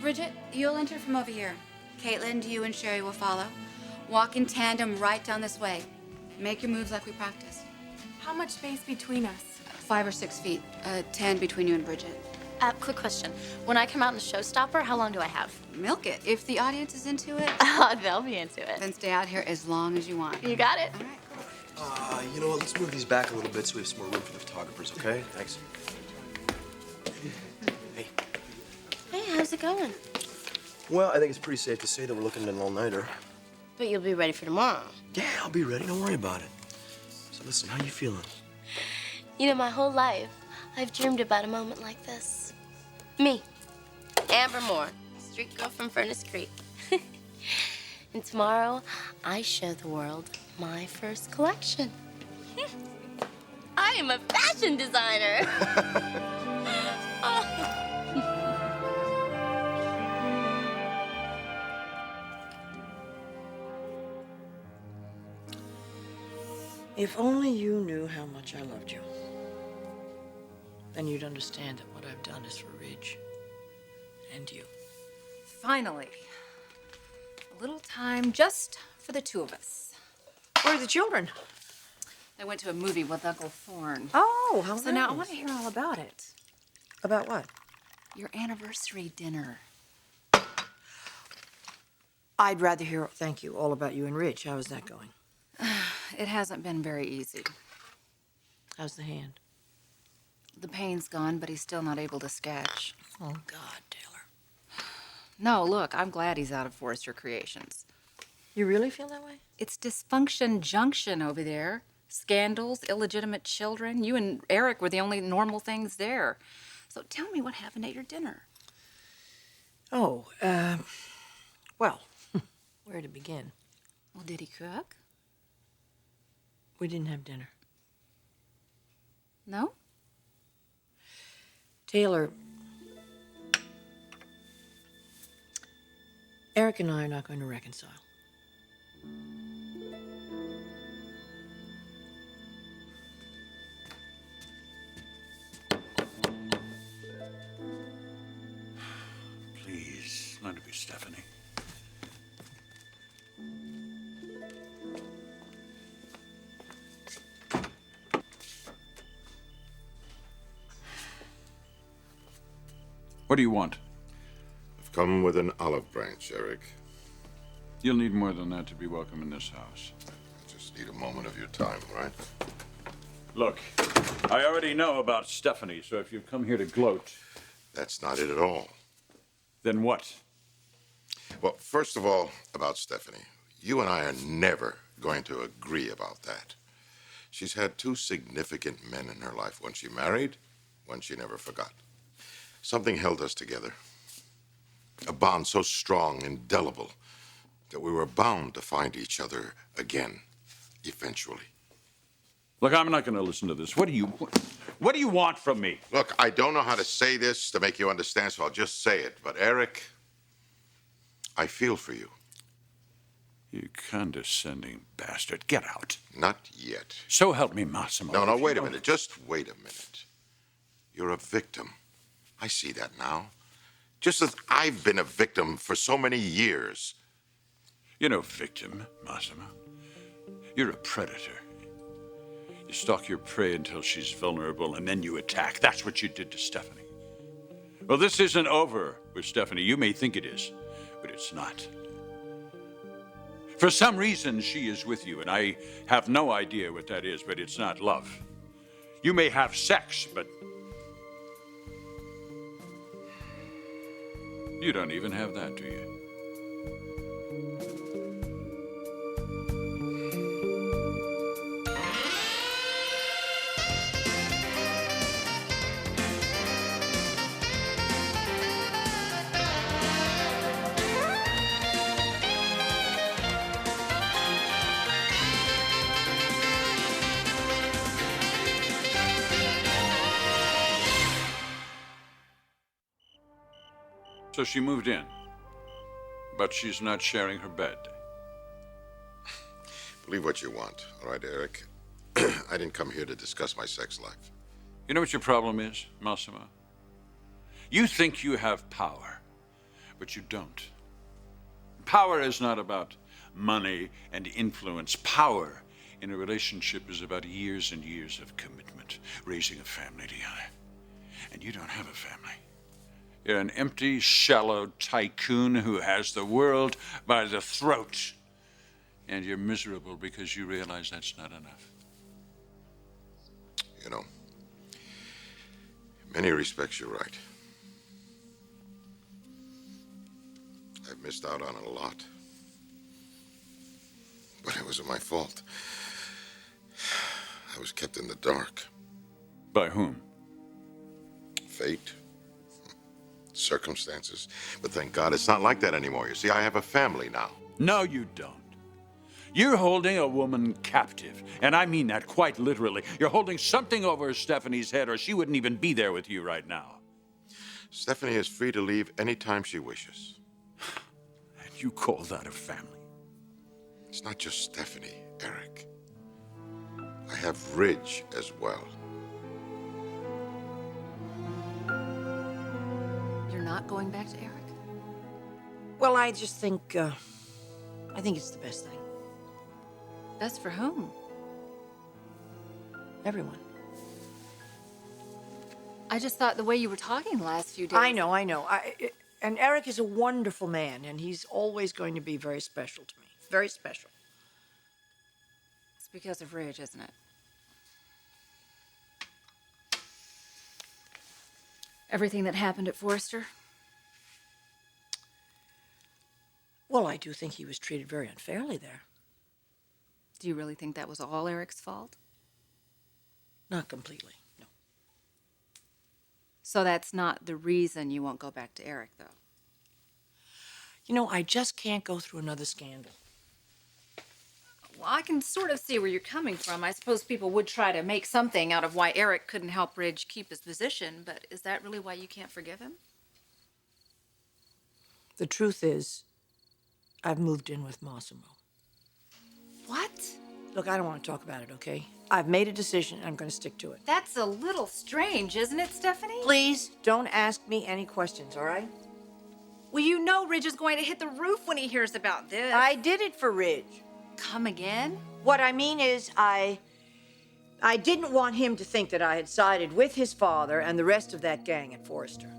Bridget, you'll enter from over here. Caitlin, you and Sherry will follow. Walk in tandem right down this way. Make your moves like we practiced. How much space between us? 5 or 6 feet. 10 between you and Bridget. Quick question. When I come out in the Showstopper, how long do I have? Milk it. If the audience is into it, They'll be into it. then stay out here as long as you want. You got it. All right. You know what? Let's move these back a little bit so we have some more room for the photographers, okay? Thanks. Hey. Hey, how's it going? Well, I think it's pretty safe to say that we're looking at an all-nighter. But you'll be ready for tomorrow. Yeah, I'll be ready. Don't worry about it. So listen, how you feeling? You know, my whole life, I've dreamed about a moment like this. Me, Amber Moore, street girl from Furnace Creek. And tomorrow, I show the world my first collection. I am a fashion designer. If only you knew how much I loved you. Then you'd understand that what I've done is for Ridge and you. Finally. A little time just for the two of us. Where are the children? They went to a movie with Uncle Thorne. Oh, how So now I want to hear all about it. About what? Your anniversary dinner. I'd rather hear, thank you, all about you and Ridge. How is that going? It hasn't been very easy. How's the hand? The pain's gone, but he's still not able to sketch. Oh, God, Taylor. No, look, I'm glad he's out of Forrester Creations. You really feel that way? It's dysfunction junction over there. Scandals, illegitimate children. You and Eric were the only normal things there. So tell me what happened at your dinner. Oh, well, where to begin? Well, did he cook? We didn't have dinner. No? Taylor, Eric and I are not going to reconcile. Please, let it be Stephanie. What do you want? I've come with an olive branch, Eric. You'll need more than that to be welcome in this house. Just need a moment of your time, right? Look, I already know about Stephanie, so if you've come here to gloat... That's not it at all. Then what? Well, first of all, about Stephanie. You and I are never going to agree about that. She's had two significant men in her life. One she married, one she never forgot. Something held us together. A bond so strong, indelible, that we were bound to find each other again, eventually. Look, I'm not going to listen to this. What do you want from me? Look, I don't know how to say this to make you understand, so I'll just say it. But, Eric, I feel for you. You condescending bastard. Get out. Not yet. So help me, Massimo. No, wait a minute. Just wait a minute. You're a victim. I see that now. Just as I've been a victim for so many years. You're no victim, Massimo. You're a predator. You stalk your prey until she's vulnerable, and then you attack. That's what you did to Stephanie. Well, this isn't over with Stephanie. You may think it is, but it's not. For some reason, she is with you, and I have no idea what that is, but it's not love. You may have sex, but you don't even have that, do you? So she moved in, but she's not sharing her bed. Believe what you want, all right, Eric? I didn't come here to discuss my sex life. You know what your problem is, Massimo? You think you have power, but you don't. Power is not about money and influence. Power in a relationship is about years and years of commitment, raising a family together. And you don't have a family. You're an empty, shallow tycoon who has the world by the throat. And you're miserable because you realize that's not enough. You know, in many respects, you're right. I've missed out on a lot. But it wasn't my fault. I was kept in the dark. By whom? Fate. Circumstances. But thank God it's not like that anymore. You see, I have a family now. No, you don't. You're holding a woman captive. And I mean that quite literally. You're holding something over Stephanie's head, or she wouldn't even be there with you right now. Stephanie is free to leave anytime she wishes. And you call that a family? It's not just Stephanie, Eric. I have Ridge as well. You're not going back to Eric? Well, I just think, I think it's the best thing. Best for whom? Everyone. I just thought the way you were talking the last few days. I know. And Eric is a wonderful man, and he's always going to be very special to me. Very special. It's because of Ridge, isn't it? Everything that happened at Forrester? Well, I do think he was treated very unfairly there. Do you really think that was all Eric's fault? Not completely, no. So that's not the reason you won't go back to Eric, though? You know, I just can't go through another scandal. Well, I can sort of see where you're coming from. I suppose people would try to make something out of why Eric couldn't help Ridge keep his position, but is that really why you can't forgive him? The truth is, I've moved in with Massimo. What? Look, I don't want to talk about it, okay? I've made a decision, and I'm going to stick to it. That's a little strange, isn't it, Stephanie? Please, don't ask me any questions, all right? Well, you know Ridge is going to hit the roof when he hears about this. I did it for Ridge. Come again? What I mean is, I didn't want him to think that I had sided with his father and the rest of that gang at Forrester.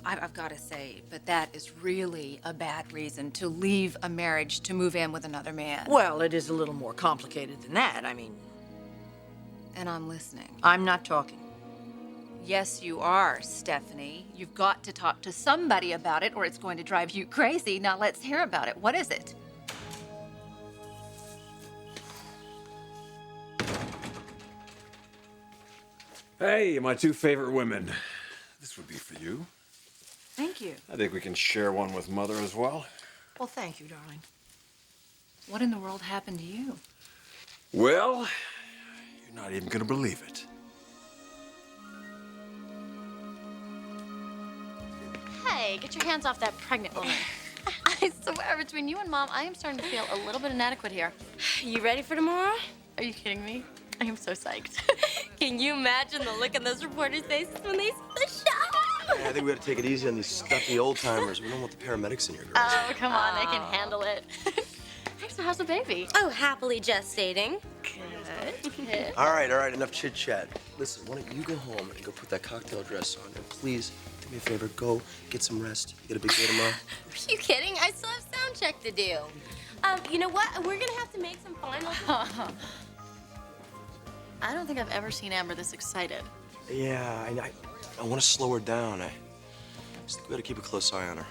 I've got to say, but that is really a bad reason to leave a marriage to move in with another man. Well, it is a little more complicated than that. I mean... And I'm listening. I'm not talking. Yes, you are, Stephanie. You've got to talk to somebody about it or it's going to drive you crazy. Now let's hear about it. What is it? Hey, my two favorite women. This would be for you. Thank you. I think we can share one with Mother as well. Well, thank you, darling. What in the world happened to you? Well, you're not even gonna believe it. Hey, get your hands off that pregnant woman. I swear, between you and Mom, I am starting to feel a little bit inadequate here. You ready for tomorrow? Are you kidding me? I am so psyched. Can you imagine the look on those reporters' faces when they see the show? Yeah, I think we gotta take it easy on these stuffy old timers. We don't want the paramedics in here, girls. Oh, come on, they can handle it. Hey, so how's the baby? Oh, happily gestating. Good. All right, enough chit chat. Listen, why don't you go home and go put that cocktail dress on, and please do me a favor, go get some rest. You got a big day tomorrow. Are you kidding? I still have sound check to do. You know what? We're gonna have to make some final. I don't think I've ever seen Amber this excited. Yeah, I want to slow her down. I just think we gotta keep a close eye on her.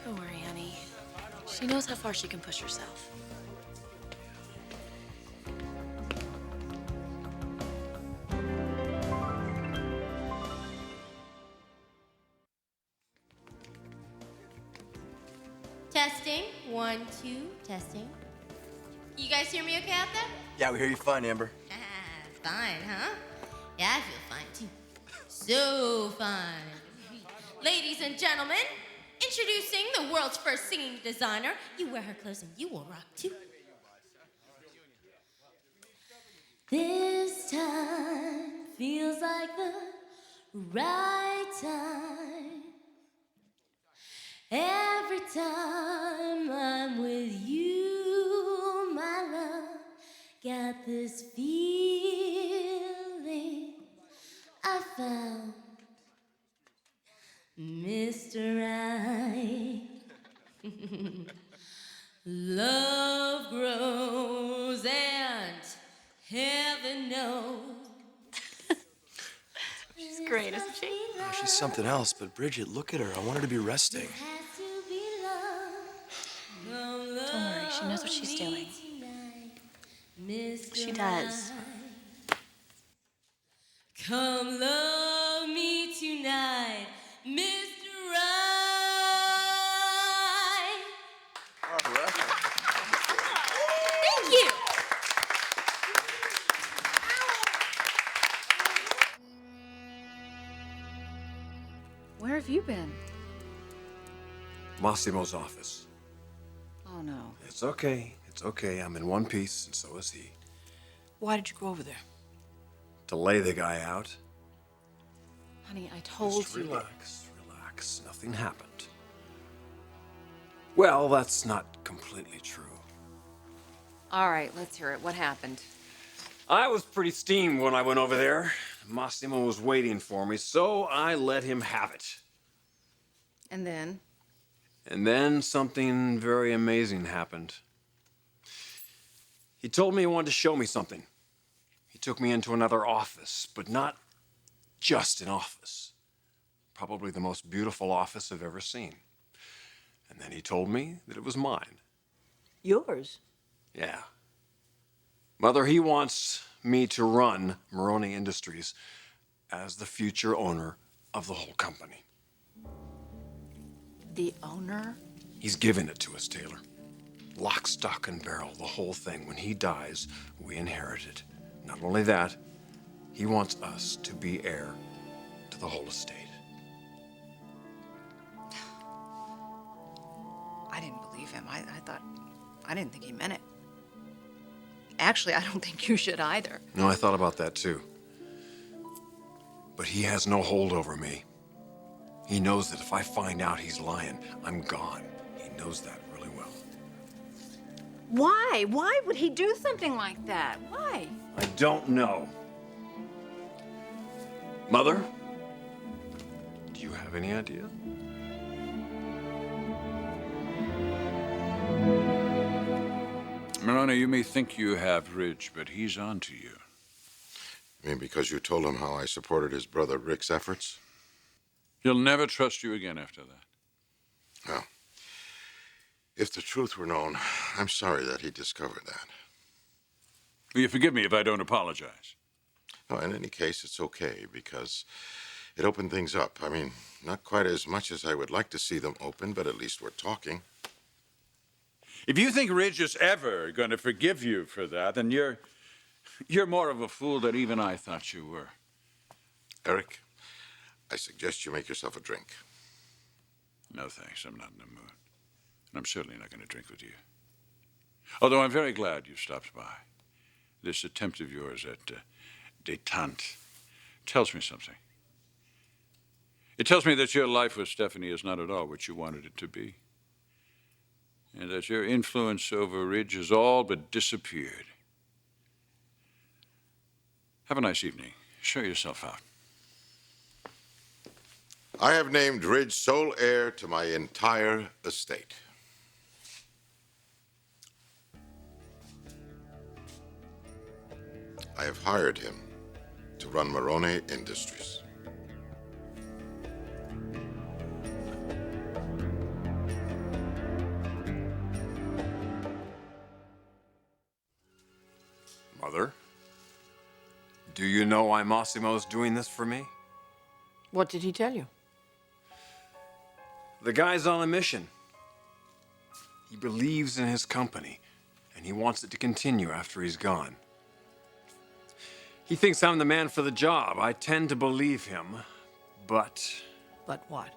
Don't worry, honey. She knows how far she can push herself. Testing. 1, 2, testing. You guys hear me okay out there? Yeah, we hear you fine, Amber. Fine, huh? Yeah, I feel fine too. So fine. Ladies and gentlemen, introducing the world's first singing designer. You wear her clothes and you will rock too. This time feels like the right Every time I'm with you, my love, got this feeling I found Mr. Right. Love grows and heaven knows. She's great, isn't she? Oh, she's something else, but Bridget, look at her. I want her to be resting. Don't worry, she knows what she's doing. She does. Come love me tonight, Mr. Right. All right. Thank you. Where have you been? Massimo's office. Oh, no. It's okay. It's okay. I'm in one piece, and so is he. Why did you go over there? To lay the guy out. Honey, I told Just you. relax, relax. Nothing happened. Well, that's not completely true. All right, let's hear it. What happened? I was pretty steamed when I went over there. Massimo was waiting for me, so I let him have it. And then? And then something very amazing happened. He told me he wanted to show me something. He took me into another office, but not just an office. Probably the most beautiful office I've ever seen. And then he told me that it was mine. Yours? Yeah. Mother, he wants me to run Maroney Industries as the future owner of the whole company. The owner? He's giving it to us, Taylor. Lock, stock, and barrel, the whole thing. When he dies, we inherit it. Not only that, he wants us to be heir to the whole estate. I didn't believe him. I didn't think he meant it. Actually, I don't think you should either. No, I thought about that too. But he has no hold over me. He knows that if I find out he's lying, I'm gone. He knows that really well. Why? Why would he do something like that? Why? I don't know. Mother, do you have any idea? Marona, you may think you have Ridge, but he's on to you. You mean because you told him how I supported his brother Rick's efforts? He'll never trust you again after that. Well, if the truth were known, I'm sorry that he discovered that. Will you forgive me if I don't apologize? No, in any case, it's okay, because it opened things up. I mean, not quite as much as I would like to see them open, but at least we're talking. If you think Ridge is ever going to forgive you for that, then you're more of a fool than even I thought you were. Eric, I suggest you make yourself a drink. No, thanks. I'm not in the mood. And I'm certainly not going to drink with you. Although I'm very glad you stopped by. This attempt of yours at détente tells me something. It tells me that your life with Stephanie is not at all what you wanted it to be. And that your influence over Ridge has all but disappeared. Have a nice evening. Show yourself out. I have named Ridge sole heir to my entire estate. I have hired him to run Maroney Industries. Mother, do you know why Massimo's doing this for me? What did he tell you? The guy's on a mission. He believes in his company, and he wants it to continue after he's gone. He thinks I'm the man for the job. I tend to believe him, but... But what?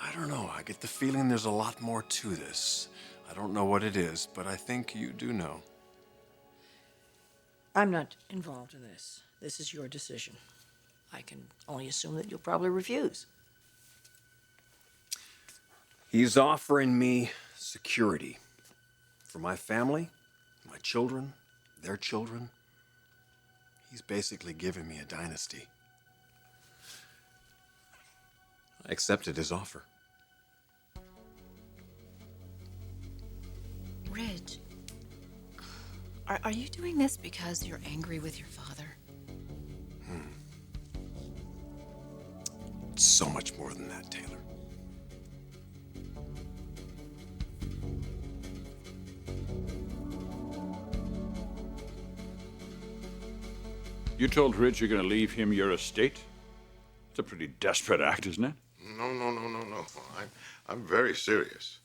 I don't know. I get the feeling there's a lot more to this. I don't know what it is, but I think you do know. I'm not involved in this. This is your decision. I can only assume that you'll probably refuse. He's offering me security for my family, my children, their children. He's basically giving me a dynasty. I accepted his offer. Ridge, are you doing this because you're angry with your father? It's so much more than that, Taylor. You told Ridge you're going to leave him your estate? It's a pretty desperate act, isn't it? No. I'm very serious.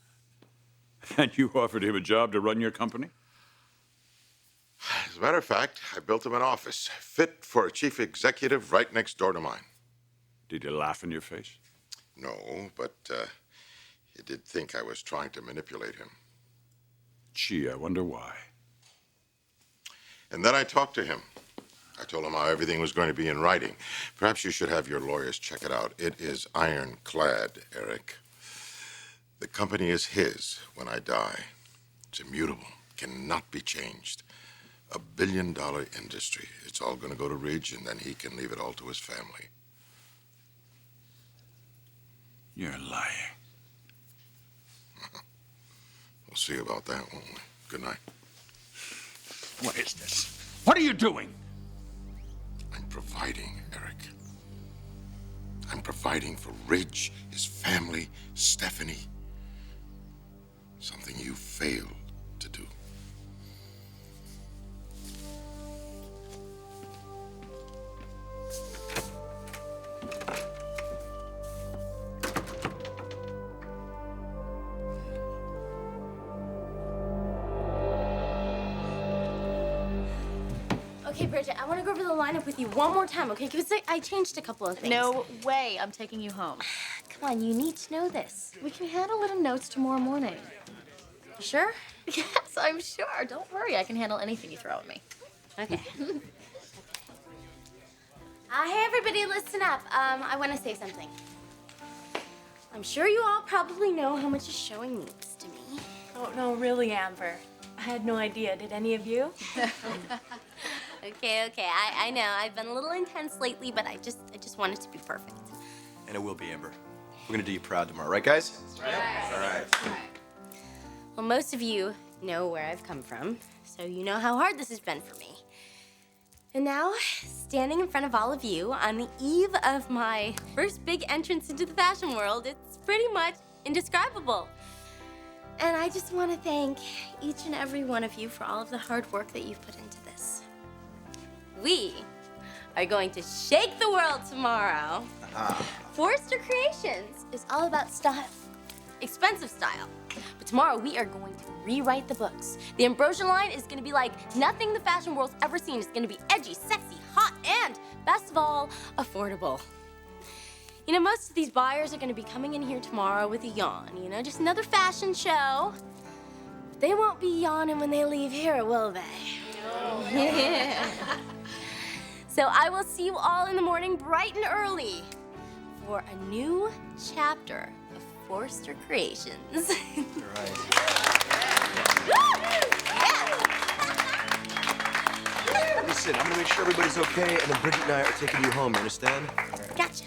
And you offered him a job to run your company? As a matter of fact, I built him an office fit for a chief executive right next door to mine. Did he laugh in your face? No, but he did think I was trying to manipulate him. Gee, I wonder why. And then I talked to him. I told him how everything was going to be in writing. Perhaps you should have your lawyers check it out. It is ironclad, Eric. The company is his when I die. It's immutable, cannot be changed. $1 billion industry. It's all going to go to Ridge, and then he can leave it all to his family. You're lying. We'll see about that, won't we? Good night. What is this? What are you doing? I'm providing, Eric. I'm providing for Ridge, his family, Stephanie. Something you failed to do. Okay, Bridget, I want to go over the lineup with you one more time, okay? Because I changed a couple of things. No way. I'm taking you home. Come on, you need to know this. We can handle it in notes tomorrow morning. You sure? Yes, I'm sure. Don't worry. I can handle anything you throw at me. Okay. Hey, everybody, listen up. I want to say something. I'm sure you all probably know how much a showing means to me. Oh, no, really, Amber. I had no idea. Did any of you? Okay. I know I've been a little intense lately, but I just want it to be perfect. And it will be, Amber. We're gonna do you proud tomorrow, right, guys? Right. All right. Well, most of you know where I've come from, so you know how hard this has been for me. And now, standing in front of all of you on the eve of my first big entrance into the fashion world, it's pretty much indescribable. And I just want to thank each and every one of you for all of the hard work that you've put into this. We are going to shake the world tomorrow. Forrester Creations is all about style, expensive style. But tomorrow we are going to rewrite the books. The Ambrosia line is going to be like nothing the fashion world's ever seen. It's going to be edgy, sexy, hot, and best of all, affordable. You know, most of these buyers are going to be coming in here tomorrow with a yawn, you know, just another fashion show. They won't be yawning when they leave here, will they? No. So I will see you all in the morning bright and early for a new chapter of Forrester Creations. Listen, I'm gonna make sure everybody's okay, and then Bridget and I are taking you home, you understand? Gotcha.